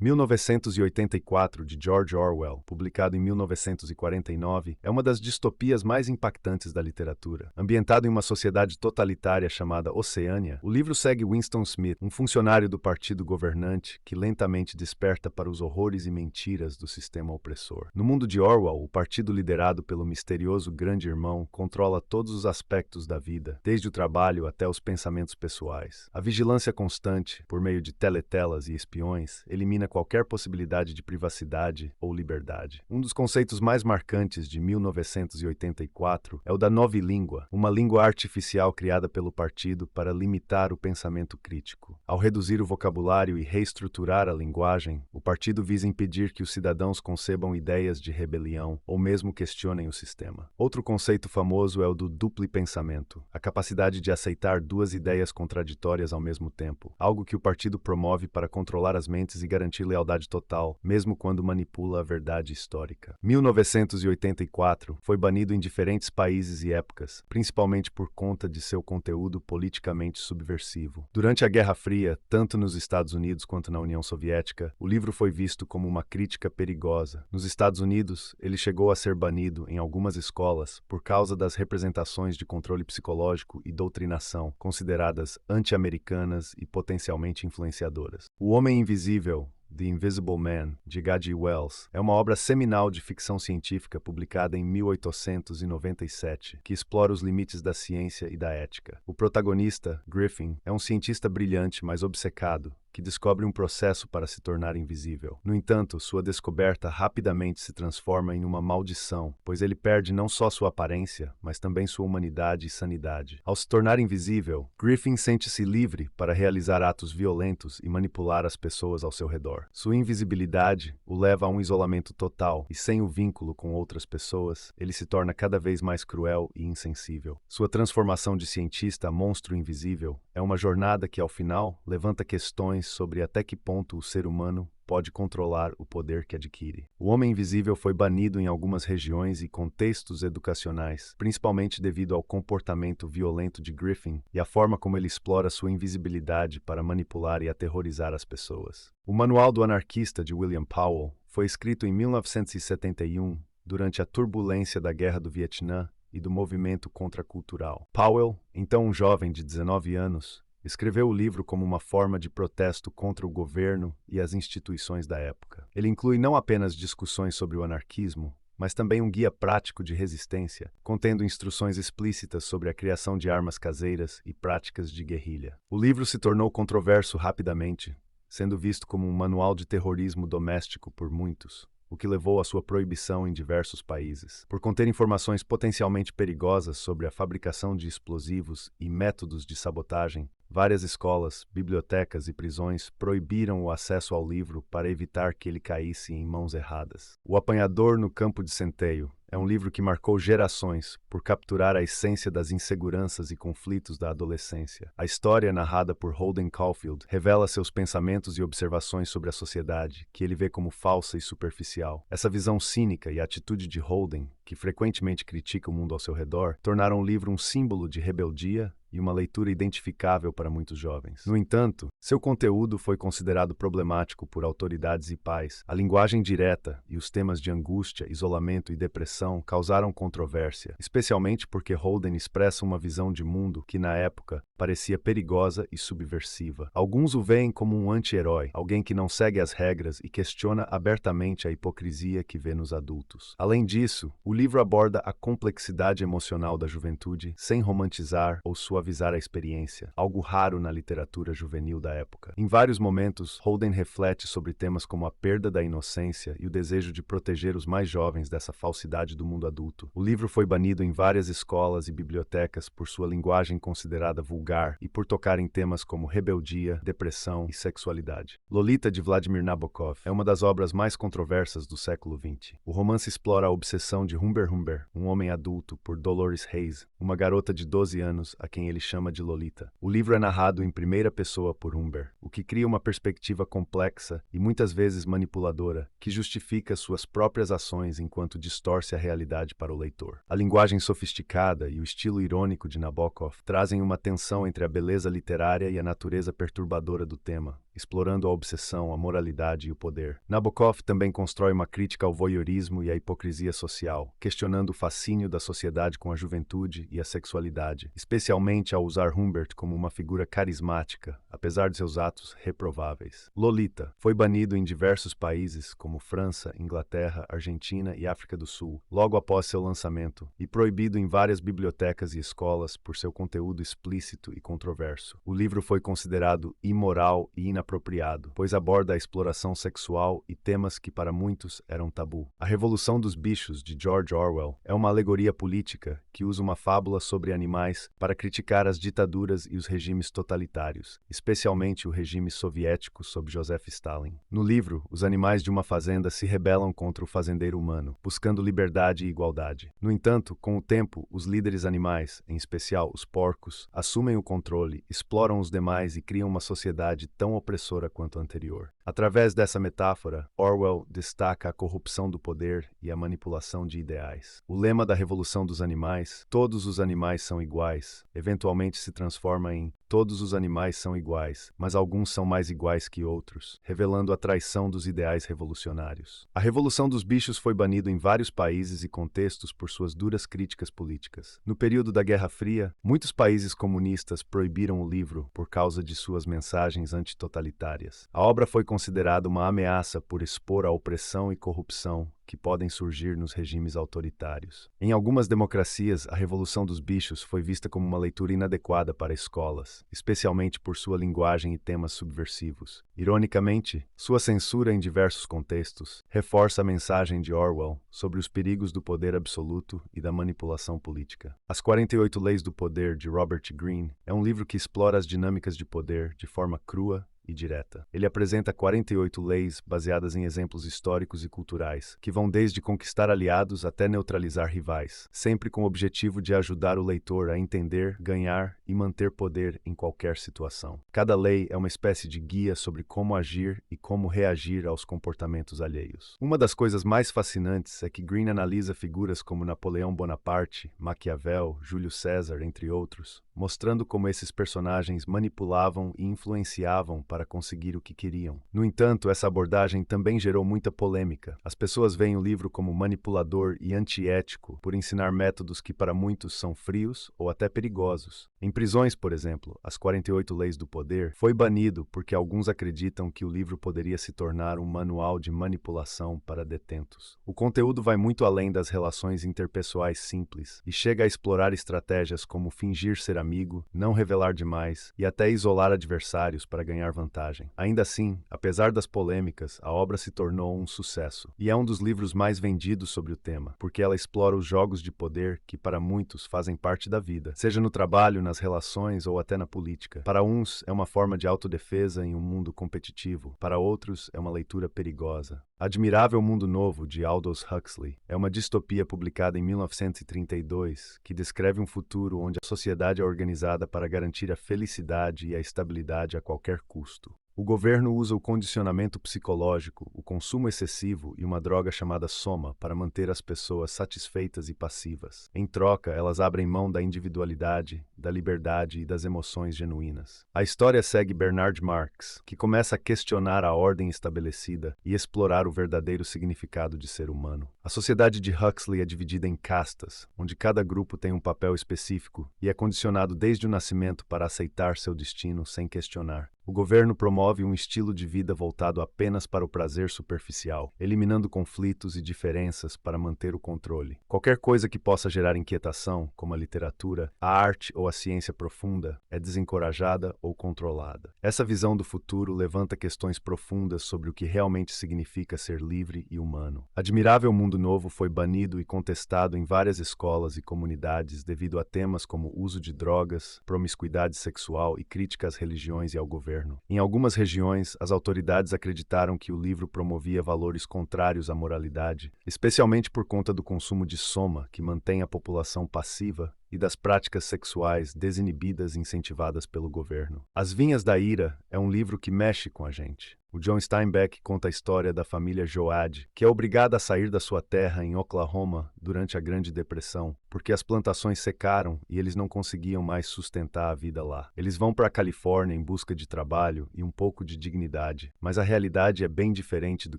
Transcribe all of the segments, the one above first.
1984, de George Orwell, publicado em 1949, é uma das distopias mais impactantes da literatura. Ambientado em uma sociedade totalitária chamada Oceânia, o livro segue Winston Smith, um funcionário do partido governante que lentamente desperta para os horrores e mentiras do sistema opressor. No mundo de Orwell, o partido liderado pelo misterioso Grande Irmão controla todos os aspectos da vida, desde o trabalho até os pensamentos pessoais. A vigilância constante, por meio de teletelas e espiões, elimina qualquer possibilidade de privacidade ou liberdade. Um dos conceitos mais marcantes de 1984 é o da novilíngua, uma língua artificial criada pelo partido para limitar o pensamento crítico. Ao reduzir o vocabulário e reestruturar a linguagem, o partido visa impedir que os cidadãos concebam ideias de rebelião ou mesmo questionem o sistema. Outro conceito famoso é o do duplo pensamento, a capacidade de aceitar duas ideias contraditórias ao mesmo tempo, algo que o partido promove para controlar as mentes e garantir lealdade total, mesmo quando manipula a verdade histórica. 1984 foi banido em diferentes países e épocas, principalmente por conta de seu conteúdo politicamente subversivo. Durante a Guerra Fria, tanto nos Estados Unidos quanto na União Soviética, o livro foi visto como uma crítica perigosa. Nos Estados Unidos, ele chegou a ser banido em algumas escolas por causa das representações de controle psicológico e doutrinação, consideradas anti-americanas e potencialmente influenciadoras. O Homem Invisível, The Invisible Man, de H.G. Wells, é uma obra seminal de ficção científica publicada em 1897, que explora os limites da ciência e da ética. O protagonista, Griffin, é um cientista brilhante, mas obcecado, que descobre um processo para se tornar invisível. No entanto, sua descoberta rapidamente se transforma em uma maldição, pois ele perde não só sua aparência, mas também sua humanidade e sanidade. Ao se tornar invisível, Griffin sente-se livre para realizar atos violentos e manipular as pessoas ao seu redor. Sua invisibilidade o leva a um isolamento total, e sem o vínculo com outras pessoas, ele se torna cada vez mais cruel e insensível. Sua transformação de cientista a monstro invisível é uma jornada que, ao final, levanta questões sobre até que ponto o ser humano pode controlar o poder que adquire. O Homem Invisível foi banido em algumas regiões e contextos educacionais, principalmente devido ao comportamento violento de Griffin e à forma como ele explora sua invisibilidade para manipular e aterrorizar as pessoas. O Manual do Anarquista, de William Powell, foi escrito em 1971, durante a turbulência da Guerra do Vietnã e do movimento contracultural. Powell, então um jovem de 19 anos, escreveu o livro como uma forma de protesto contra o governo e as instituições da época. Ele inclui não apenas discussões sobre o anarquismo, mas também um guia prático de resistência, contendo instruções explícitas sobre a criação de armas caseiras e práticas de guerrilha. O livro se tornou controverso rapidamente, sendo visto como um manual de terrorismo doméstico por muitos, o que levou à sua proibição em diversos países. Por conter informações potencialmente perigosas sobre a fabricação de explosivos e métodos de sabotagem, várias escolas, bibliotecas e prisões proibiram o acesso ao livro para evitar que ele caísse em mãos erradas. O Apanhador no Campo de Centeio é um livro que marcou gerações por capturar a essência das inseguranças e conflitos da adolescência. A história, narrada por Holden Caulfield, revela seus pensamentos e observações sobre a sociedade, que ele vê como falsa e superficial. Essa visão cínica e a atitude de Holden, que frequentemente critica o mundo ao seu redor, tornaram o livro um símbolo de rebeldia e uma leitura identificável para muitos jovens. No entanto, seu conteúdo foi considerado problemático por autoridades e pais. A linguagem direta e os temas de angústia, isolamento e depressão causaram controvérsia, especialmente porque Holden expressa uma visão de mundo que, na época, parecia perigosa e subversiva. Alguns o veem como um anti-herói, alguém que não segue as regras e questiona abertamente a hipocrisia que vê nos adultos. Além disso, o livro aborda a complexidade emocional da juventude sem romantizar ou suavizar a experiência, algo raro na literatura juvenil da época. Em vários momentos, Holden reflete sobre temas como a perda da inocência e o desejo de proteger os mais jovens dessa falsidade do mundo adulto. O livro foi banido em várias escolas e bibliotecas por sua linguagem considerada vulgar e por tocar em temas como rebeldia, depressão e sexualidade. Lolita, de Vladimir Nabokov, é uma das obras mais controversas do século XX. O romance explora a obsessão de Humber Humber, um homem adulto, por Dolores Hayes, uma garota de 12 anos a quem ele chama de Lolita. O livro é narrado em primeira pessoa por Humber, o que cria uma perspectiva complexa e muitas vezes manipuladora, que justifica suas próprias ações enquanto distorce a realidade para o leitor. A linguagem sofisticada e o estilo irônico de Nabokov trazem uma tensão entre a beleza literária e a natureza perturbadora do tema, explorando a obsessão, a moralidade e o poder. Nabokov também constrói uma crítica ao voyeurismo e à hipocrisia social, questionando o fascínio da sociedade com a juventude e a sexualidade, especialmente ao usar Humbert como uma figura carismática, apesar de seus atos reprováveis. Lolita foi banido em diversos países, como França, Inglaterra, Argentina e África do Sul, logo após seu lançamento, e proibido em várias bibliotecas e escolas por seu conteúdo explícito e controverso. O livro foi considerado imoral e inapropriado, pois aborda a exploração sexual e temas que para muitos eram tabu. A Revolução dos Bichos, de George Orwell, é uma alegoria política que usa uma fábula sobre animais para criticar as ditaduras e os regimes totalitários, especialmente o regime soviético sob Joseph Stalin. No livro, os animais de uma fazenda se rebelam contra o fazendeiro humano, buscando liberdade e igualdade. No entanto, com o tempo, os líderes animais, em especial os porcos, assumem o controle, exploram os demais e criam uma sociedade tão opressora quanto a anterior. Através dessa metáfora, Orwell destaca a corrupção do poder e a manipulação de ideais. O lema da Revolução dos Animais, "Todos os animais são iguais", eventualmente se transforma em "Todos os animais são iguais, mas alguns são mais iguais que outros", revelando a traição dos ideais revolucionários. A Revolução dos Bichos foi banido em vários países e contextos por suas duras críticas políticas. No período da Guerra Fria, muitos países comunistas proibiram o livro por causa de suas mensagens antitotalitárias. A obra foi considerada uma ameaça por expor a opressão e corrupção que podem surgir nos regimes autoritários. Em algumas democracias, a Revolução dos Bichos foi vista como uma leitura inadequada para escolas, especialmente por sua linguagem e temas subversivos. Ironicamente, sua censura em diversos contextos reforça a mensagem de Orwell sobre os perigos do poder absoluto e da manipulação política. As 48 Leis do Poder, de Robert Greene, é um livro que explora as dinâmicas de poder de forma crua e direta. Ele apresenta 48 leis baseadas em exemplos históricos e culturais, que vão desde conquistar aliados até neutralizar rivais, sempre com o objetivo de ajudar o leitor a entender, ganhar e manter poder em qualquer situação. Cada lei é uma espécie de guia sobre como agir e como reagir aos comportamentos alheios. Uma das coisas mais fascinantes é que Greene analisa figuras como Napoleão Bonaparte, Maquiavel, Júlio César, entre outros, mostrando como esses personagens manipulavam e influenciavam para conseguir o que queriam. No entanto, essa abordagem também gerou muita polêmica. As pessoas veem o livro como manipulador e antiético por ensinar métodos que para muitos são frios ou até perigosos. Em prisões, por exemplo, As 48 Leis do Poder foi banido porque alguns acreditam que o livro poderia se tornar um manual de manipulação para detentos. O conteúdo vai muito além das relações interpessoais simples e chega a explorar estratégias como fingir ser amigo, não revelar demais e até isolar adversários para ganhar vantagem. Ainda assim, apesar das polêmicas, a obra se tornou um sucesso e é um dos livros mais vendidos sobre o tema, porque ela explora os jogos de poder que para muitos fazem parte da vida, seja no trabalho, nas relações ou até na política. Para uns, é uma forma de autodefesa em um mundo competitivo, para outros, é uma leitura perigosa. Admirável Mundo Novo, de Aldous Huxley, é uma distopia publicada em 1932 que descreve um futuro onde a sociedade é organizada para garantir a felicidade e a estabilidade a qualquer custo. O governo usa o condicionamento psicológico, o consumo excessivo e uma droga chamada soma para manter as pessoas satisfeitas e passivas. Em troca, elas abrem mão da individualidade, da liberdade e das emoções genuínas. A história segue Bernard Marx, que começa a questionar a ordem estabelecida e explorar o verdadeiro significado de ser humano. A sociedade de Huxley é dividida em castas, onde cada grupo tem um papel específico e é condicionado desde o nascimento para aceitar seu destino sem questionar. O governo promove um estilo de vida voltado apenas para o prazer superficial, eliminando conflitos e diferenças para manter o controle. Qualquer coisa que possa gerar inquietação, como a literatura, a arte ou a ciência profunda, é desencorajada ou controlada. Essa visão do futuro levanta questões profundas sobre o que realmente significa ser livre e humano. Admirável Mundo Novo foi banido e contestado em várias escolas e comunidades devido a temas como uso de drogas, promiscuidade sexual e críticas às religiões e ao governo. Em algumas regiões, as autoridades acreditaram que o livro promovia valores contrários à moralidade, especialmente por conta do consumo de soma, que mantém a população passiva e das práticas sexuais desinibidas incentivadas pelo governo. As Vinhas da Ira é um livro que mexe com a gente. O John Steinbeck conta a história da família Joad, que é obrigada a sair da sua terra em Oklahoma durante a Grande Depressão, porque as plantações secaram e eles não conseguiam mais sustentar a vida lá. Eles vão para a Califórnia em busca de trabalho e um pouco de dignidade, mas a realidade é bem diferente do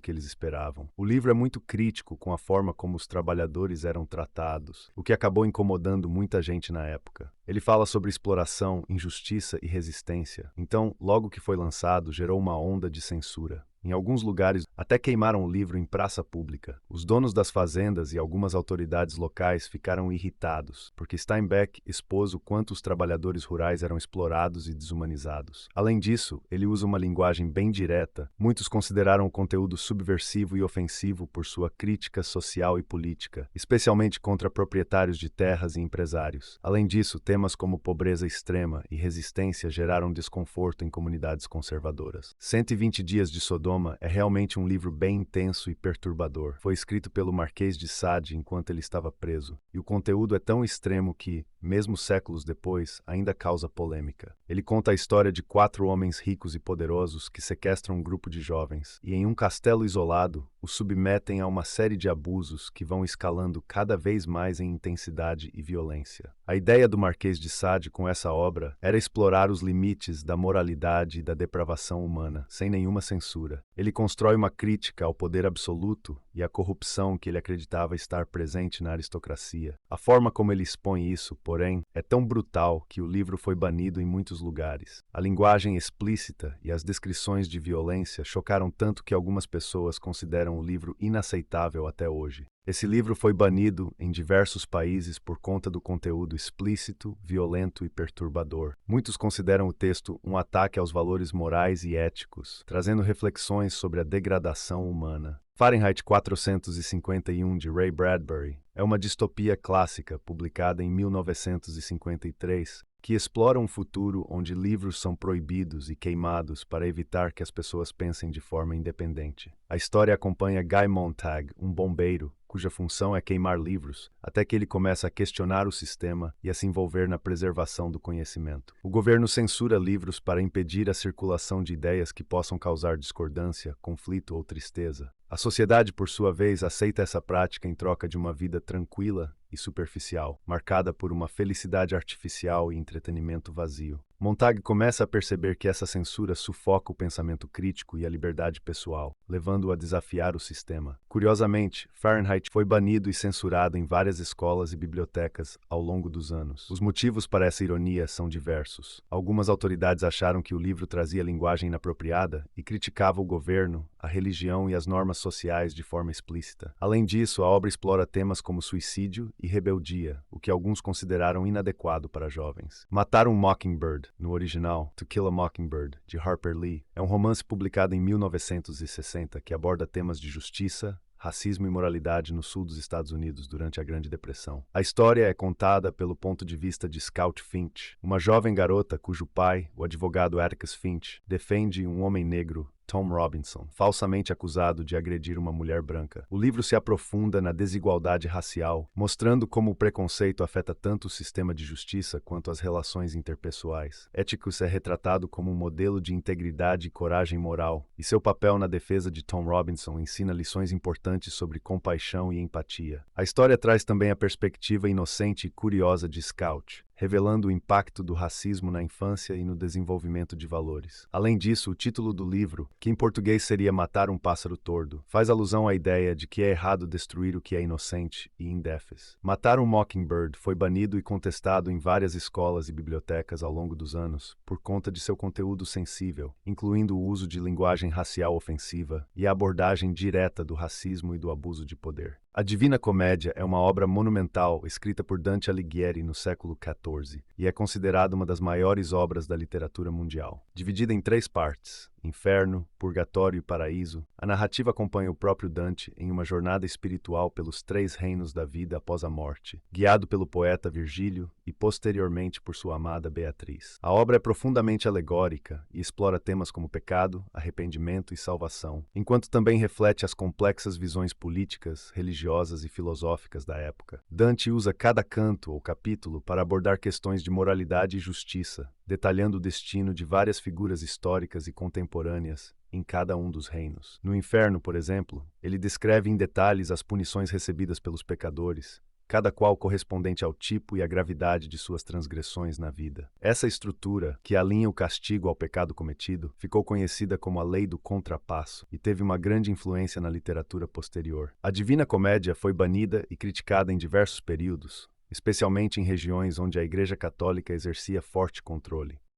que eles esperavam. O livro é muito crítico com a forma como os trabalhadores eram tratados, o que acabou incomodando muita gente na época. Ele fala sobre exploração, injustiça e resistência. Então, logo que foi lançado, gerou uma onda de censura. Em alguns lugares, até queimaram o livro em praça pública. Os donos das fazendas e algumas autoridades locais ficaram irritados, porque Steinbeck expôs o quanto os trabalhadores rurais eram explorados e desumanizados. Além disso, ele usa uma linguagem bem direta. Muitos consideraram o conteúdo subversivo e ofensivo por sua crítica social e política, especialmente contra proprietários de terras e empresários. Além disso, temas como pobreza extrema e resistência geraram desconforto em comunidades conservadoras. 120 Dias de Sodoma é realmente um livro bem intenso e perturbador. Foi escrito pelo Marquês de Sade enquanto ele estava preso, e o conteúdo é tão extremo que, mesmo séculos depois, ainda causa polêmica. Ele conta a história de 4 homens ricos e poderosos que sequestram um grupo de jovens, e em um castelo isolado, os submetem a uma série de abusos que vão escalando cada vez mais em intensidade e violência. A ideia do Marquês de Sade com essa obra era explorar os limites da moralidade e da depravação humana, sem nenhuma censura. Ele constrói uma crítica ao poder absoluto e à corrupção que ele acreditava estar presente na aristocracia. A forma como ele expõe isso, porém, é tão brutal que o livro foi banido em muitos lugares. A linguagem explícita e as descrições de violência chocaram tanto que algumas pessoas consideram o livro inaceitável até hoje. Esse livro foi banido em diversos países por conta do conteúdo explícito, violento e perturbador. Muitos consideram o texto um ataque aos valores morais e éticos, trazendo reflexões sobre a degradação humana. Fahrenheit 451, de Ray Bradbury, é uma distopia clássica publicada em 1953, que explora um futuro onde livros são proibidos e queimados para evitar que as pessoas pensem de forma independente. A história acompanha Guy Montag, um bombeiro, cuja função é queimar livros, até que ele começa a questionar o sistema e a se envolver na preservação do conhecimento. O governo censura livros para impedir a circulação de ideias que possam causar discordância, conflito ou tristeza. A sociedade, por sua vez, aceita essa prática em troca de uma vida tranquila e superficial, marcada por uma felicidade artificial e entretenimento vazio. Montag começa a perceber que essa censura sufoca o pensamento crítico e a liberdade pessoal, levando-o a desafiar o sistema. Curiosamente, Fahrenheit foi banido e censurado em várias escolas e bibliotecas ao longo dos anos. Os motivos para essa ironia são diversos. Algumas autoridades acharam que o livro trazia linguagem inapropriada e criticava o governo, a religião e as normas sociais de forma explícita. Além disso, a obra explora temas como suicídio e rebeldia, o que alguns consideraram inadequado para jovens. Matar um Mockingbird, no original, To Kill a Mockingbird, de Harper Lee, é um romance publicado em 1960 que aborda temas de justiça, racismo e moralidade no sul dos Estados Unidos durante a Grande Depressão. A história é contada pelo ponto de vista de Scout Finch, uma jovem garota cujo pai, o advogado Atticus Finch, defende um homem negro, Tom Robinson, falsamente acusado de agredir uma mulher branca. O livro se aprofunda na desigualdade racial, mostrando como o preconceito afeta tanto o sistema de justiça quanto as relações interpessoais. Atticus é retratado como um modelo de integridade e coragem moral, e seu papel na defesa de Tom Robinson ensina lições importantes sobre compaixão e empatia. A história traz também a perspectiva inocente e curiosa de Scout, revelando o impacto do racismo na infância e no desenvolvimento de valores. Além disso, o título do livro, que em português seria Matar um Pássaro Tordo, faz alusão à ideia de que é errado destruir o que é inocente e indefes. Matar um Mockingbird foi banido e contestado em várias escolas e bibliotecas ao longo dos anos por conta de seu conteúdo sensível, incluindo o uso de linguagem racial ofensiva e a abordagem direta do racismo e do abuso de poder. A Divina Comédia é uma obra monumental escrita por Dante Alighieri no século XIV e é considerada uma das maiores obras da literatura mundial. Dividida em 3 partes, inferno, purgatório e paraíso, a narrativa acompanha o próprio Dante em uma jornada espiritual pelos três reinos da vida após a morte, guiado pelo poeta Virgílio e posteriormente por sua amada Beatriz. A obra é profundamente alegórica e explora temas como pecado, arrependimento e salvação, enquanto também reflete as complexas visões políticas, religiosas e filosóficas da época. Dante usa cada canto ou capítulo para abordar questões de moralidade e justiça, detalhando o destino de várias figuras históricas e contemporâneas em cada um dos reinos. No inferno, por exemplo, ele descreve em detalhes as punições recebidas pelos pecadores, cada qual correspondente ao tipo e à gravidade de suas transgressões na vida. Essa estrutura, que alinha o castigo ao pecado cometido, ficou conhecida como a Lei do Contrapasso e teve uma grande influência na literatura posterior. A Divina Comédia foi banida e criticada em diversos períodos, especialmente em regiões onde a Igreja Católica exercia forte controle.